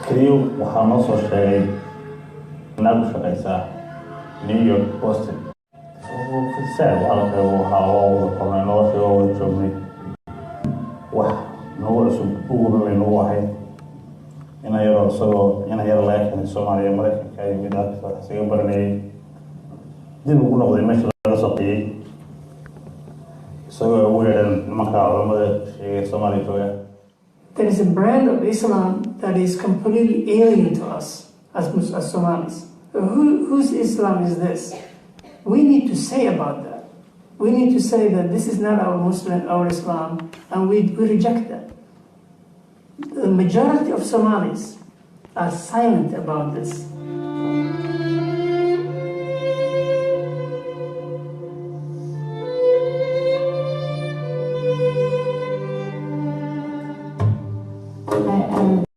kaliya waxaa noo soo sheegay inaad u shaqaysaa New York Boston sad halka waxaa wada qornay nolosha wada joognay wax nagu cusub ugu weyn u ahay ina yaro laga keenay Soomaaliya Mareykanka iyo mid ah isaga baranayay dib ugu noqday meesha laga soo qiyay isagoo ugu yeedhan nimanka culamada sheegay Soomaaliya jooga. There is a brand of Islam that is completely alien to us as Somalis. Whose Islam is this? We need to say about that. We need to say that this is not our Islam, and we reject that. The majority of Somalis are silent about this.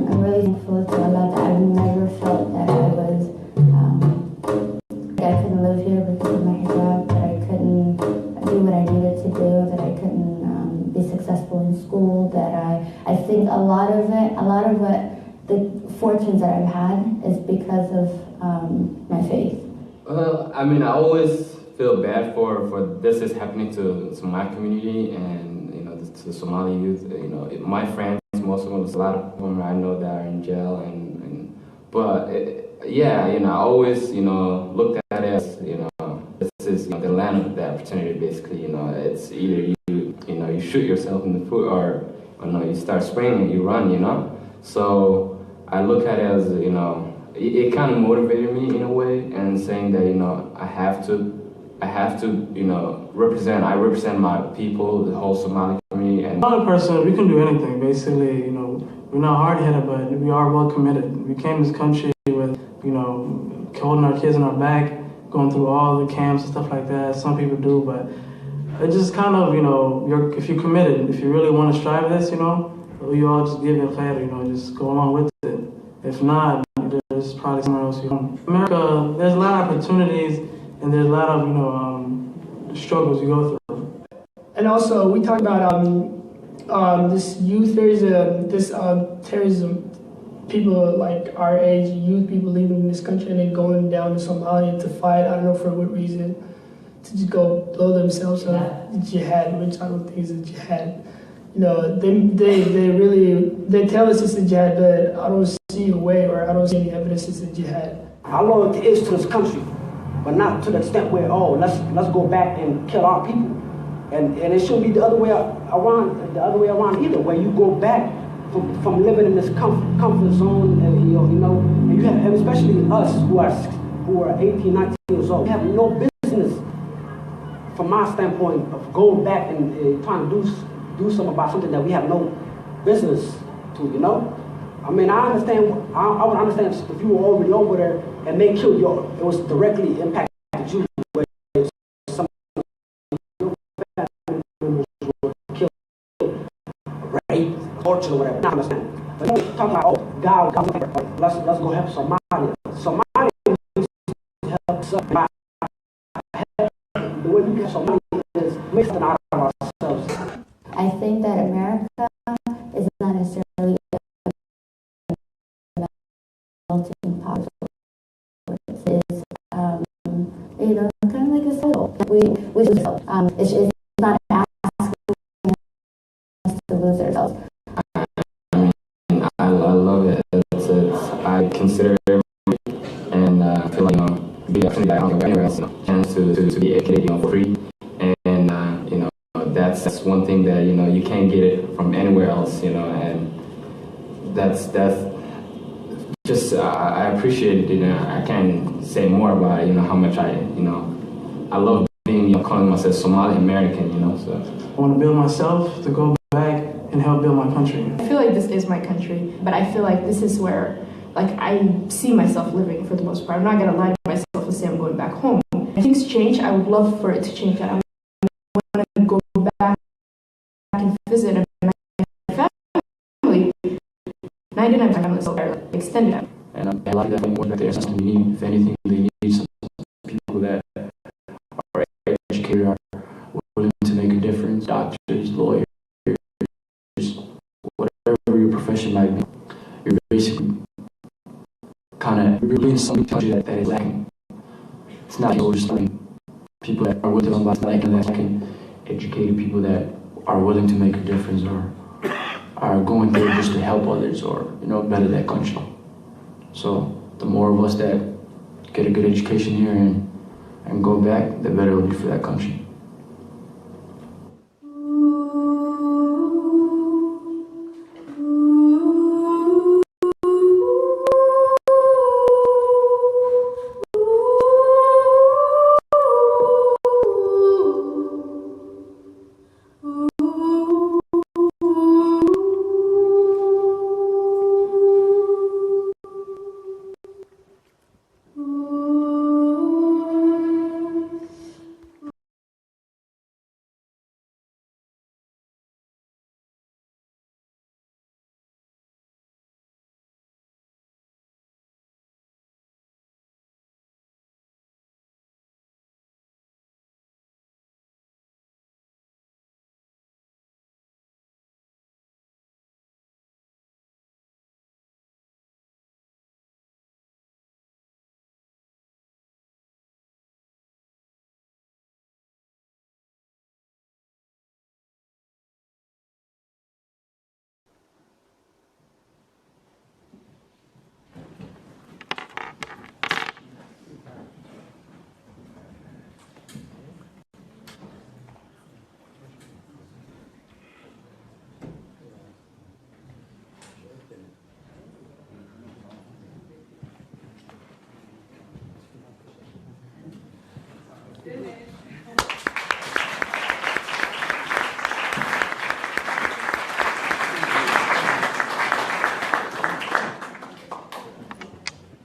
I'm really thankful to Allah that I've never felt that I couldn't live here because of my hijab, that I couldn't do what I needed to do, that I couldn't be successful in school, that I think a lot of what the fortunes that I've had is because of my faith. Well, I mean, I always feel bad for this is happening to my community and, you know, to the Somali youth. You know, my friends, most of them, there's a lot of them I know that are in jail yeah, you know, I always, you know, looked at it as, you know, this is, you know, the land of the opportunity, basically. You know, it's either you shoot yourself in the foot or you know, you start spraying and you run, you know. So I look at it as, you know, it kind of motivated me in a way, and saying that, you know, I have to, you know, I represent my people, the whole Somali community. And another person, we can do anything, basically. You know, we're not hard-headed, but we are well committed. We came to this country with, you know, holding our kids on our back, going through all the camps and stuff like that. Some people do, but it just kind of, you know, if you're committed, if you really want to strive this, you know, we all just give it a fair, you know, just go along with it. If not, there's probably somewhere else you want. America, there's a lot of opportunities, and there's a lot of, you know, struggles you go through. And also, we talked about this youth. There's this terrorism. People like our age, youth people leaving this country and then going down to Somalia to fight. I don't know for what reason, to just go blow themselves up. Jihad, which I don't think is a jihad. You know, they tell us it's a jihad, but I don't see a way, or I don't see any evidence it's a jihad. Our loyalty is to this country, but not to the extent where, oh, let's go back and kill our people. And it shouldn't be the other way around either, where you go back from living in this comfort zone, and you know, and you have, and especially us who are 18, 19 years old, we have no business, from my standpoint, of going back and trying to do something about something that we have no business to, you know. I mean, I understand. I would understand if you were already over there and they killed you. It was directly impacted you. Some of your family members were killed, raped, tortured, or whatever. I understand. But talking about, oh, God, let's go help Somalia. Somalia needs to help us. The way we help Somalia is make something out of ourselves. I think that America is not necessarily melting pot. It's you know, kind of like a soul. It's not asking us to lose ourselves. I love it. I consider it, and I feel like, you know, the opportunity that I don't get anywhere else, you know, chance to be educated, you know, for free, and you know, that's one thing that, you know, you can't get it from anywhere else, you know, and that's just I appreciate it. You know, I can't say more about it, you know, how much I love being, you know, calling myself Somali American, you know. So I want to build myself to go back and help build my country. I feel like this is my country, but I feel like this is where, like, I see myself living for the most part. I'm not gonna lie to myself and say I'm going back home. If things change, I would love for it to change. I want to go back and visit my family. 99 families are extended. And I like that when work there, something you need. If anything, they need some people that are educated, are willing to make a difference. Doctors, lawyers, whatever your profession might be. You're basically we're in some country that is lacking. It's not just like people that are willing to learn about like and lacking educated people that are willing to make a difference or are going there just to help others or better that country. So the more of us that get a good education here and go back, the better it'll be for that country.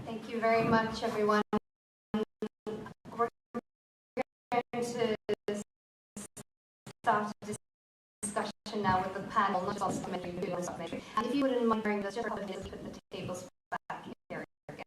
Thank you very much, everyone. We're going to start the discussion now with the panel, not just supplementary, but supplementary. And if you wouldn't mind hearing this, just put the tables back here again.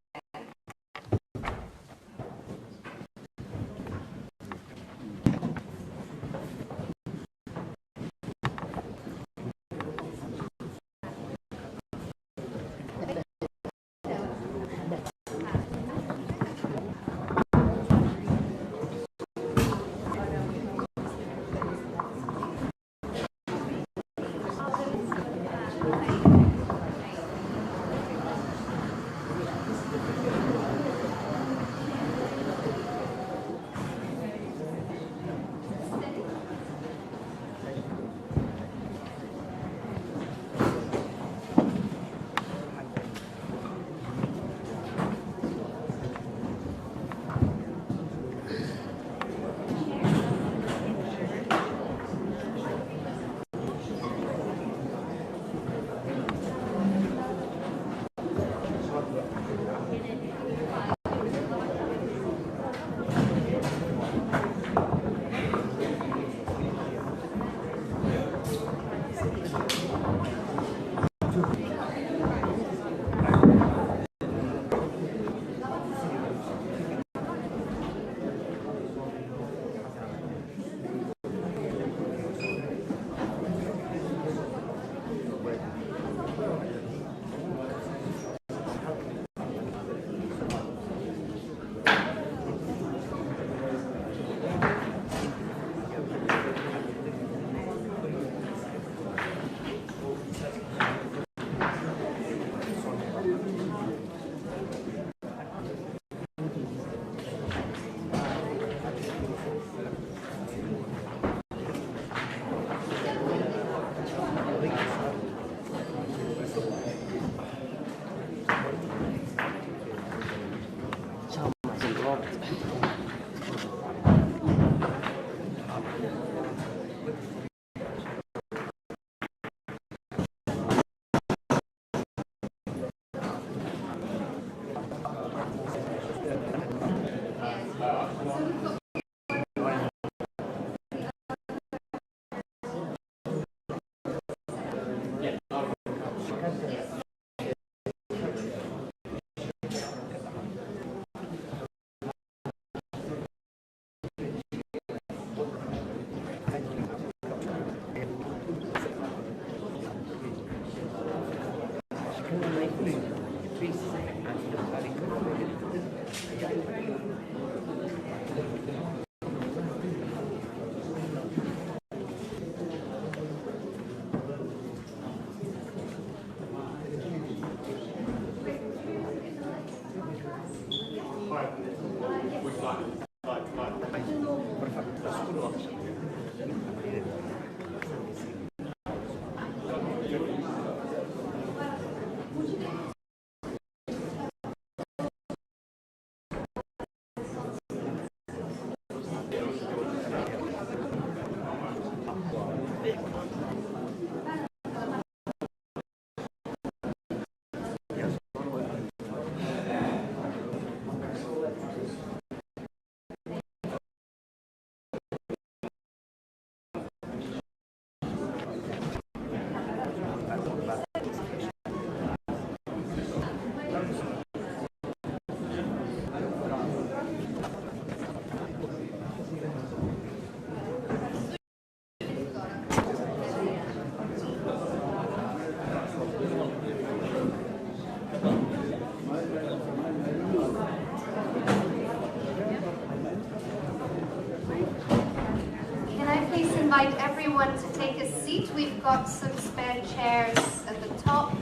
Invite everyone to take a seat. We've got some spare chairs at the top.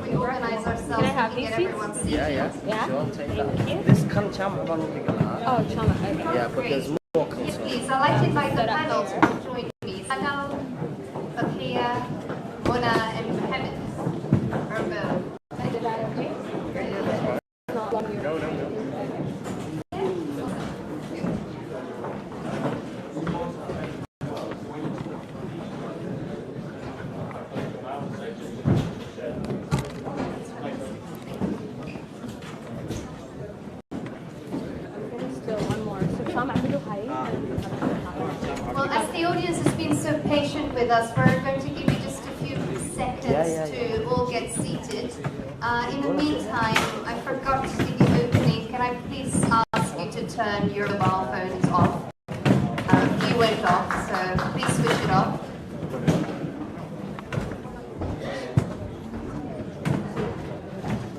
We organize ourselves to get everyone seated. Yeah. Sure, take that. Thank you. This can chama one. Oh, chama. Okay. Yeah, but there's more concern. Yes, please. I'd like to invite the panel to join me. Sagal, Fakia, Mona, and Mohammed. Is that okay? Not long. No. Well, as the audience has been so patient with us, we're going to give you just a few seconds to all get seated. In the meantime, I forgot to give you opening. Can I please ask you to turn your mobile phones off? You went off, so please switch it off.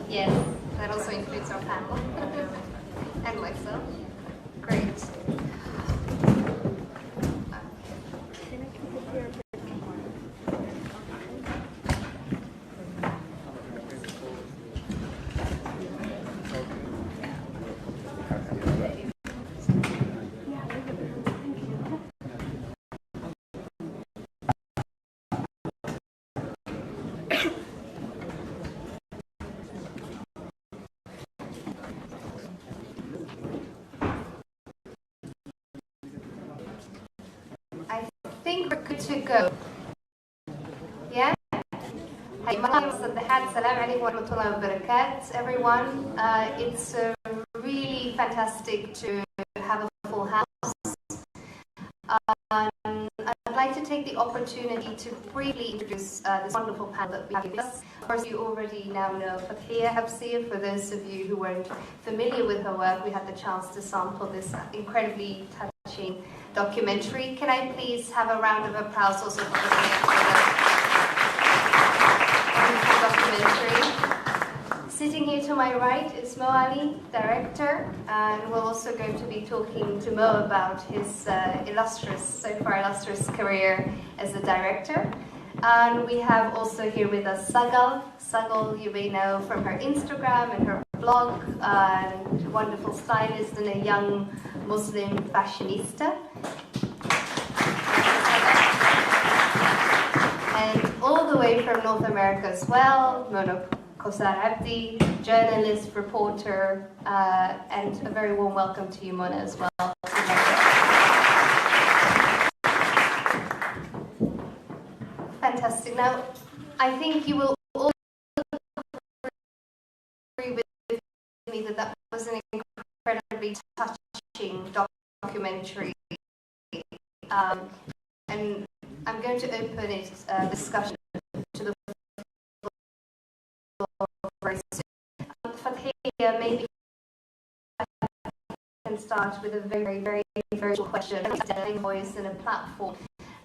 Yes, that also includes our panel and myself. Great. I think we're good to go. Yeah? Everyone, it's really fantastic to have a full house. I'd like to take the opportunity to briefly introduce this wonderful panel that we have with us. Of course, you already now know Fakia Habsir. For those of you who weren't familiar with her work, we had the chance to sample this incredibly touching documentary. Can I please have a round of applause also for the documentary? Sitting here to my right is Mo Ali, director, and we're also going to be talking to Mo about his so far illustrious career as a director. And we have also here with us Sagal. Sagal, you may know from her Instagram and her blog, and wonderful stylist and a young Muslim fashionista. And all the way from North America as well, Mona Kosar Abdi, journalist, reporter, and a very warm welcome to you, Mona, as well. Fantastic. Now, I think you will all agree with me that that was an incredibly touching documentary. And I'm going to open it discussion to the floor very soon. Fathia, maybe I can start with a very short question. A voice and a platform.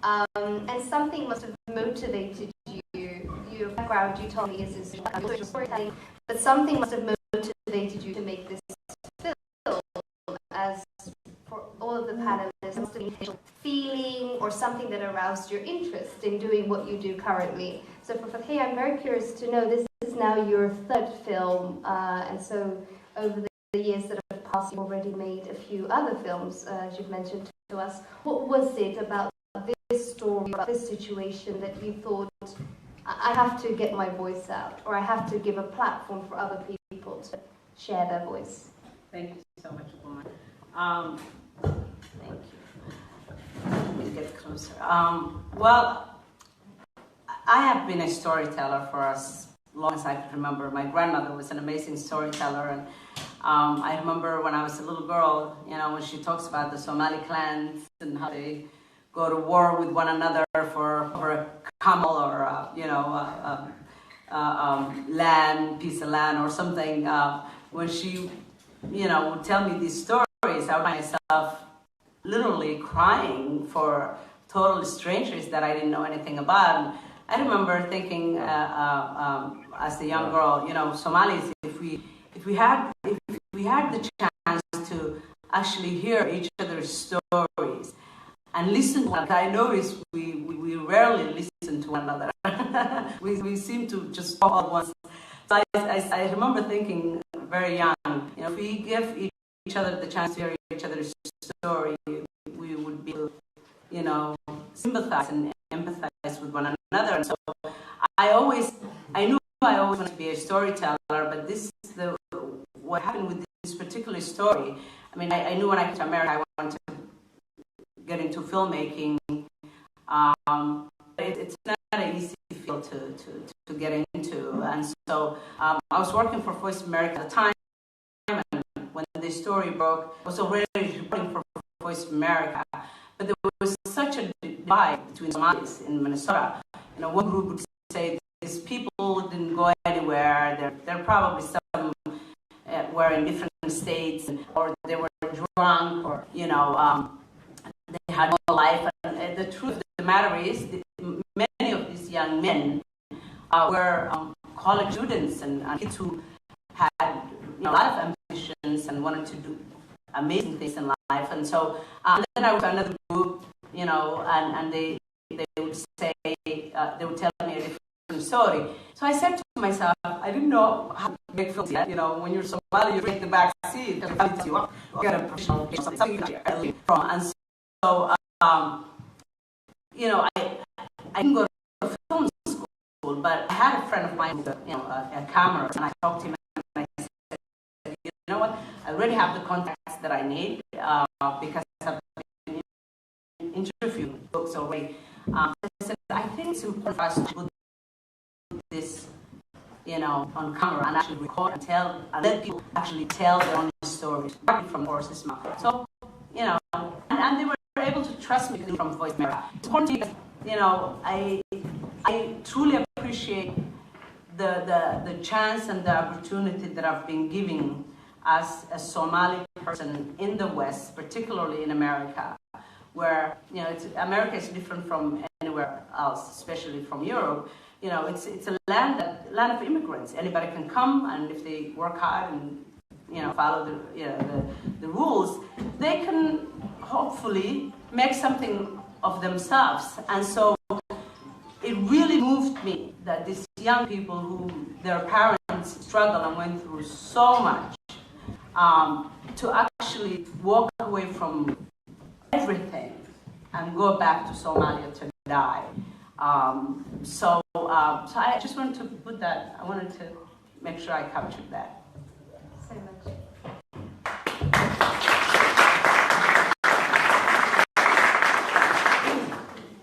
And something must have motivated you. You're background you told me is storytelling, but something must have motivated you to make this film, as for all of the panelists, must have been a feeling or something that aroused your interest in doing what you do currently. So for Tahay, I'm very curious to know, this is now your third film, and so over the years that have passed, you've already made a few other films, as you've mentioned to us. What was it about this story, about this situation, that you thought, I have to get my voice out, or I have to give a platform for other people to share their voice? Thank you so much, Woman. Thank you. Let me get closer. Well, I have been a storyteller for as long as I could remember. My grandmother was an amazing storyteller, and I remember when I was a little girl, you know, when she talks about the Somali clans and how they go to war with one another for a camel or land, piece of land or something. When she, you know, would tell me these stories, I would find myself literally crying for total strangers that I didn't know anything about. And I remember thinking, as a young girl, you know, Somalis, if we had the chance to actually hear each other's stories and listen to one, I noticed we rarely listen to one another. we seem to just talk at once. So I remember thinking very young, you know, if we give each other the chance to hear each other's story, we would be, you know, sympathize and empathize with one another. And so I knew I always wanted to be a storyteller, but what happened with this particular story, I mean, I knew when I came to America I wanted to get into filmmaking. It's not an easy field to get into, and so I was working for Voice America at the time, and when the story broke, I was already reporting for Voice America, but there was such a divide between Somalis in Minnesota. You know, one group would say these people didn't go anywhere, they're probably some were in different states, or they were drunk, or, you know, they had no life. And the truth of the matter is, many of these young men were college students and kids who had, you know, a lot of ambitions and wanted to do amazing things in life. And so then I was another group, you know, and they would say, they would tell me a different story. So I said to myself, I didn't know how to make films yet. You know, when you're Somali, you take the back seat because you get a professional something from. And so, you know, I didn't go to film school, but I had a friend of mine with a camera, and I talked to him and I said, you know what, I already have the contacts that I need because I've been interviewing books already. I said, I think it's important for us to put this, you know, on camera and actually record and tell, and let people actually tell their own stories from the horse's mouth. So, you know, and they were able to trust me from Voice America. It's important because, you know, I truly appreciate the chance and the opportunity that I've been given as a Somali person in the West, particularly in America, where, you know, America is different from anywhere else, especially from Europe. You know, it's a land of immigrants. Anybody can come, and if they work hard and, you know, follow the rules, they can hopefully make something of themselves. And so it really moved me that these young people who their parents struggled and went through so much, to actually walk away from everything and go back to Somalia to die. So I just wanted to put that, I wanted to make sure I captured that. So much.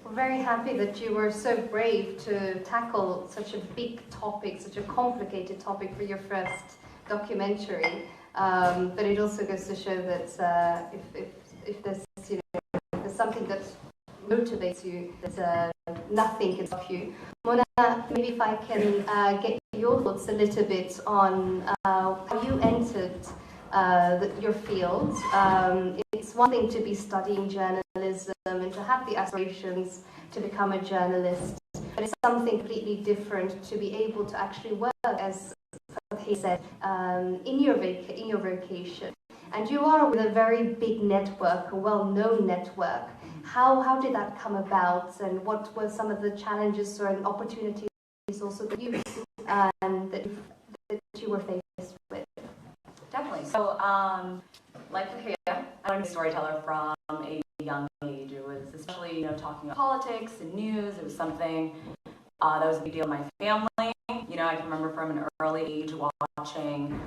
We're very happy that you were so brave to tackle such a big topic, such a complicated topic for your first documentary. But it also goes to show that if there's, you know, if there's something that motivates you, that nothing can stop you. Mona, maybe if I can get your thoughts a little bit on how you entered your field. It's one thing to be studying journalism and to have the aspirations to become a journalist, but it's something completely different to be able to actually work, as he said, in your vocation. And you are with a very big network, a well-known network. How did that come about, and what were some of the challenges or opportunities also that you were faced with? Definitely. So, like Kaya, I learned to be a storyteller from a young age. It was especially, talking about politics and news. It was something that was a big deal in my family. I can remember from an early age watching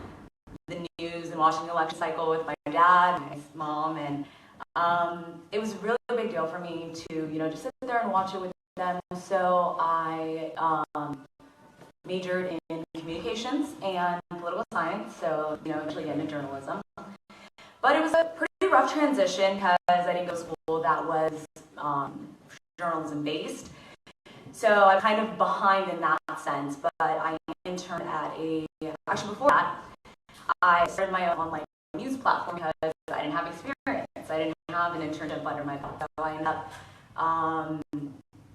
the news and watching the election cycle with my dad and my mom, and it was really a big deal for me to, just sit there and watch it with them. So I majored in communications and political science, so, eventually get into journalism. But it was a pretty rough transition because I didn't go to school that was journalism based. So I'm kind of behind in that sense, but I interned at actually before that, I started my own online news platform because I didn't have experience. I didn't have an internship under my belt. So I ended up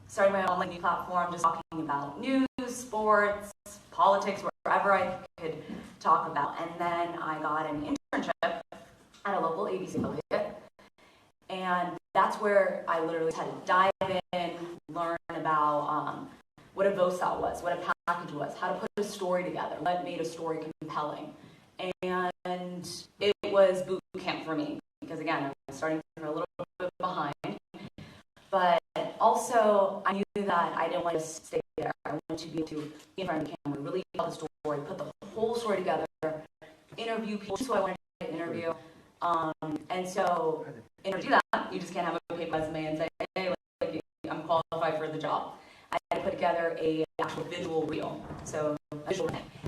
starting my own online news platform, just talking about news, sports, politics, wherever I could talk about. And then I got an internship at a local ABC affiliate. And that's where I literally had to dive in, learn about what a VOSAL was, what a package was, how to put a story together, what made a story compelling. And it was boot camp for me, because again, I was starting a little bit behind. But also, I knew that I didn't want to stay there. I wanted to be able to be in front of the camera, really tell the story, put the whole story together, interview people who I wanted to interview. And so, in order to do that, you just can't have a paper resume and say, hey, I'm qualified for the job. I had to put together a actual visual reel. So,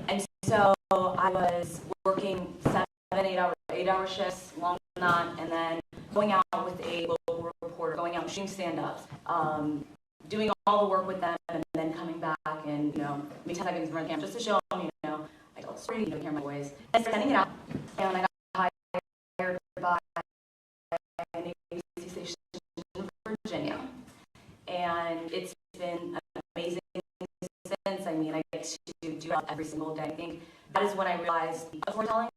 and so I was working 8-hour shifts, longer than that, and then going out with a local reporter, going out shooting stand-ups, doing all the work with them, and then coming back and, maybe 10 seconds in front of the camera just to show them, I tell a story, hear my voice, and sending it out. And I got hired by an ABC station in Virginia. And it's been amazing since. I mean, I get to do that every single day. I think that is when I realized the storytelling.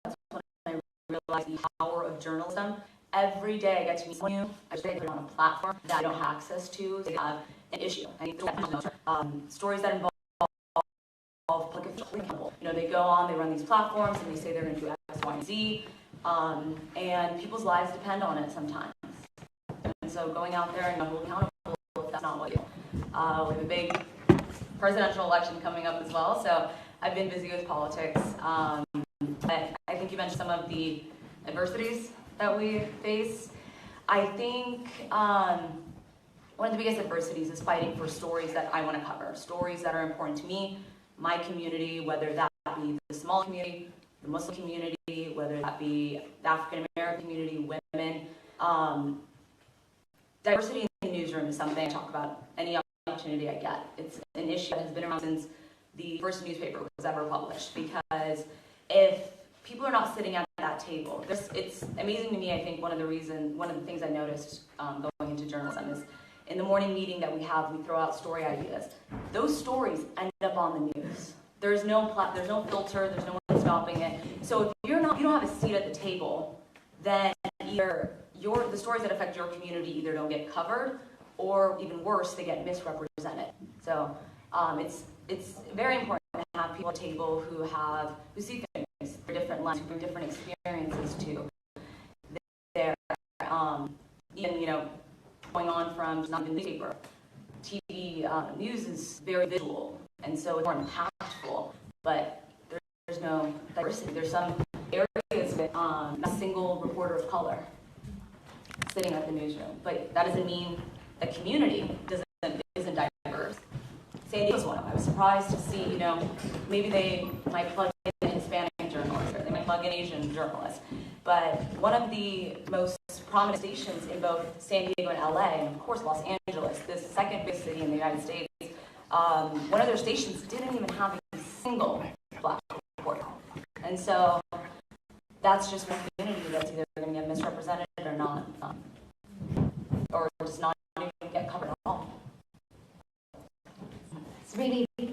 That's when I realized the power of journalism. Every day I get to meet someone new. I put it on a platform that I don't have access to. They have an issue. I need stories that involve public officials. They go on, they run these platforms, and they say they're going to do X, Y, and Z. And people's lives depend on it sometimes. And so going out there and hold accountable if that's not what you do. We have a big presidential election coming up as well, so I've been busy with politics. But I think you mentioned some of the adversities that we face. I think one of the biggest adversities is fighting for stories that I want to cover, stories that are important to me, my community, whether that be the Somali community, the Muslim community, whether that be the African American community, women. Diversity in the newsroom is something I talk about any opportunity I get. It's an issue that has been around since the first newspaper was ever published, because if people are not sitting at that table, it's amazing to me. I think one of the things I noticed going into journalism is in the morning meeting that we have, we throw out story ideas. Those stories end up on the news. There's no filter, there's no one stopping it. So if you don't have a seat at the table, then either the stories that affect your community either don't get covered, or even worse, they get misrepresented. So it's very important to have people at the table who see things through different lenses, who bring different experiences to their even going on from not even newspaper. TV news is very visual, and so it's more impactful, but there's no diversity. There's some areas with not a single reporter of color sitting at the newsroom, but that doesn't mean the community isn't diverse. San Diego's one of them. I was surprised to see, maybe they might plug in a Hispanic journalist, or they might plug in Asian journalists, but one of the most prominent stations in both San Diego and LA, and of course Los Angeles, the second biggest city in the United States, one of their stations didn't even have a single black reporter. And so that's just one community that's either going to get misrepresented or not, or just not even get covered at all.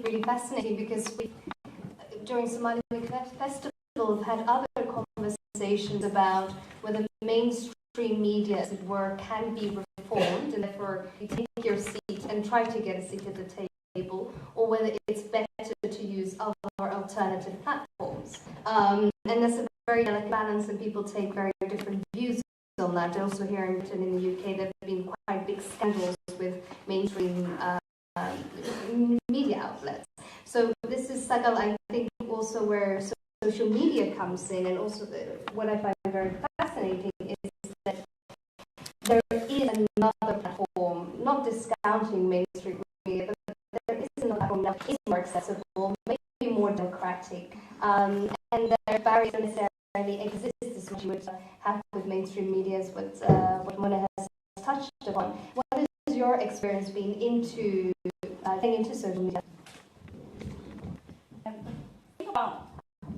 really fascinating because we, during Somali Week Festival, have had other conversations about whether mainstream media, as it were, can be reformed, and therefore you take your seat and try to get a seat at the table, or whether it's better to use other alternative platforms. And there's a very delicate balance, and people take very different views on that. Also here in Britain, in the UK, there have been quite big scandals with mainstream media outlets. So this is, Sagal, I think, also where social media comes in, and also what I find very fascinating is that there is another platform, not discounting mainstream media, but there is another platform that is more accessible, maybe more democratic, and their barriers don't necessarily exist as much as you would have with mainstream media, as what Mona has touched upon. What is your experience being into getting into social media? The thing about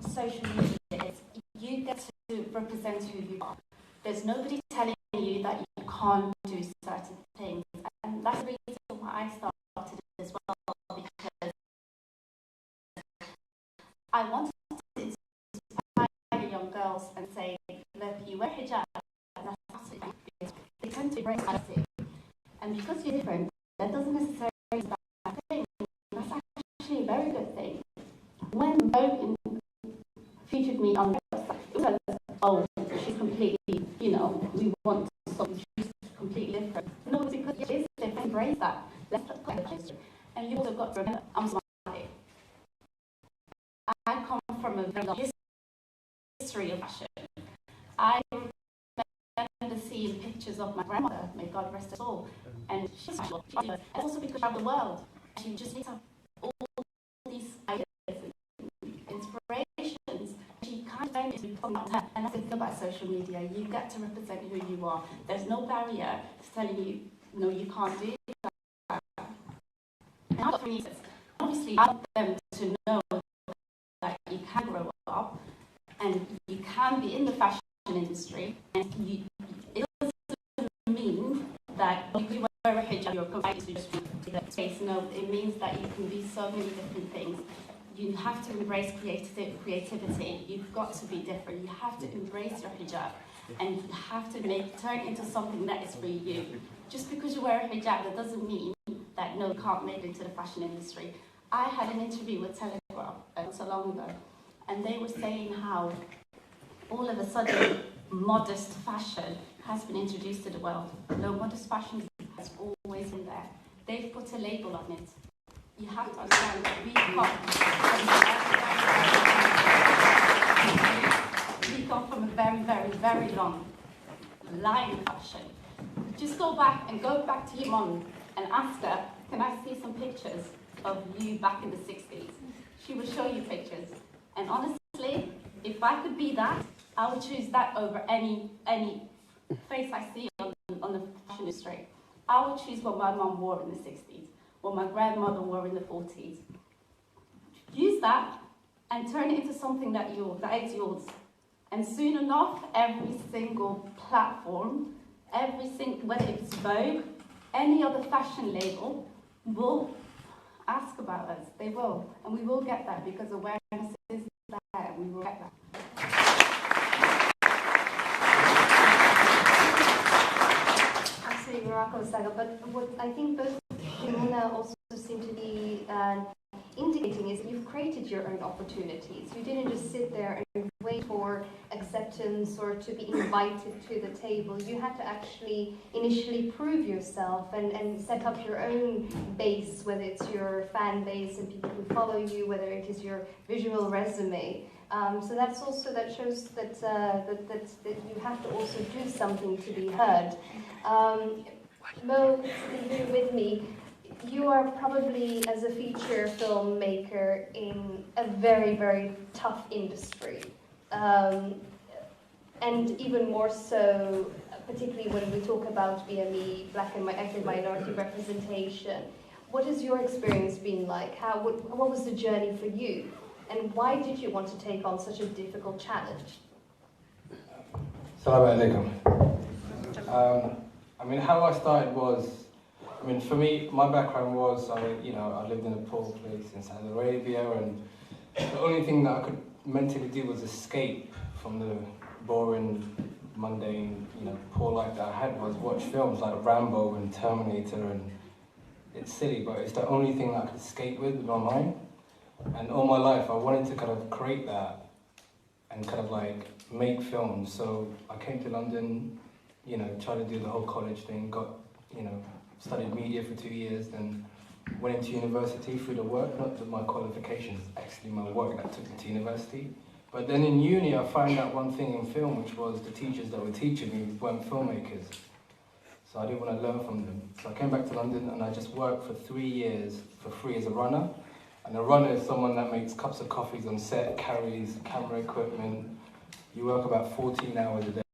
social media is you get to represent who you are. There's nobody telling you that you can't do certain things, and that's the reason why I started as well, because I wanted to inspire young girls and say, look, you wear hijab, that's absolutely fine. They tend to embrace diversity, and because you're different, that doesn't necessarily mean a bad thing. That's actually a very good thing. When Vogue featured me on their website, it was, oh, she's completely, we want something, she's completely different. No, it's because she is different, embrace that. Let's put it in. And you also got to remember, I'm Somali. I come from a very long history of fashion. I remember seeing pictures of my grandmother, may God rest her soul, and she's and also because she traveled the world. She just picked up all these ideas and inspirations. She kind of and that's the thing about social media. You get to represent who you are. There's no barrier to telling you, no, you can't do that. And I've got 3 nieces. Obviously, I want them to know that you can grow up and you can be in the fashion industry, and it doesn't mean that you wear a hijab, you're confined to just that space. No, it means that you can be so many different things. You have to embrace creativity. You've got to be different. You have to embrace your hijab, and you have to turn it into something that is for you. Just because you wear a hijab, that doesn't mean that no, you can't make it into the fashion industry. I had an interview with Telegraph not so long ago, and they were saying how all of a sudden modest fashion has been introduced to the world. No, modest fashion has always been there. They've put a label on it. You have to understand that we come from a very, very, very long line of fashion. Just go back to your mom and ask her, can I see some pictures of you back in the 60s? She will show you pictures. And honestly, if I could be that, I would choose that over any face I see on the fashion industry. I would choose what my mom wore in the 60s, what my grandmother wore in the 40s. Use that and turn it into something that is yours. And soon enough, every single platform, whether it's Vogue, any other fashion label, will ask about us. They will. And we will get that because awareness is there. We will get that. Absolutely, Morocco, Saga. But what I think both Mona also seem to be indicating is that you've created your own opportunities. You didn't just sit there and wait for acceptance or to be invited to the table. You had to actually initially prove yourself and set up your own base, whether it's your fan base and people who follow you, whether it is your visual resume. So that's also, that shows that, that you have to also do something to be heard. Mo, sitting here with me, you are probably, as a feature filmmaker, in a very, very tough industry. And even more so, particularly when we talk about BME, Black and ethnic minority representation. What has your experience been like? What was the journey for you? And why did you want to take on such a difficult challenge? Assalamu alaikum. I mean, how I started was I mean, for me, my background was, I lived in a poor place in Saudi Arabia, and the only thing that I could mentally do was escape from the boring, mundane, poor life that I had, was watch films like Rambo and Terminator, and it's silly, but it's the only thing that I could escape with my mind. And all my life, I wanted to kind of create that and kind of like make films. So I came to London, tried to do the whole college thing, studied media for 2 years, then went into university through the work, not my qualifications, actually my work that took me to university. But then in uni, I found out one thing in film, which was the teachers that were teaching me weren't filmmakers. So I didn't want to learn from them. So I came back to London and I just worked for 3 years for free as a runner. And a runner is someone that makes cups of coffees on set, carries camera equipment. You work about 14 hours a day.